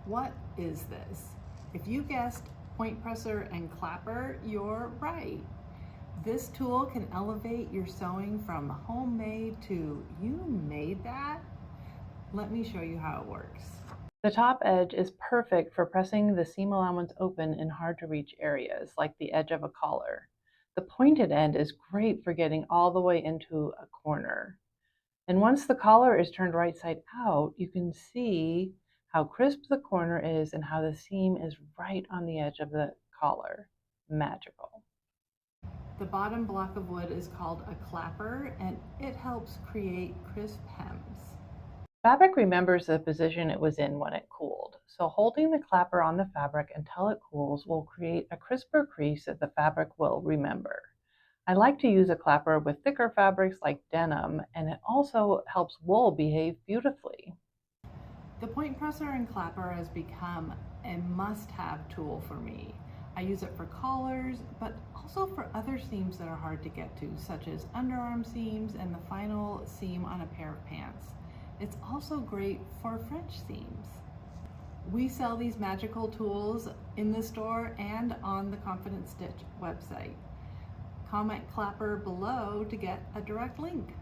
What is this? If you guessed point presser and clapper, you're right. This tool can elevate your sewing from homemade to you made that. Let me show you how it works. The top edge is perfect for pressing the seam allowance open in hard to reach areas, like the edge of a collar. The pointed end is great for getting all the way into a corner. And once the collar is turned right side out, you can see how crisp the corner is and how the seam is right on the edge of the collar. Magical. The bottom block of wood is called a clapper, and it helps create crisp hems. Fabric remembers the position it was in when it cooled, so holding the clapper on the fabric until it cools will create a crisper crease that the fabric will remember. I like to use a clapper with thicker fabrics like denim, and it also helps wool behave beautifully. The point presser and clapper has become a must-have tool for me. I use it for collars, but also for other seams that are hard to get to, such as underarm seams and the final seam on a pair of pants. It's also great for French seams. We sell these magical tools in the store and on the Confident Stitch website. Comment clapper below to get a direct link.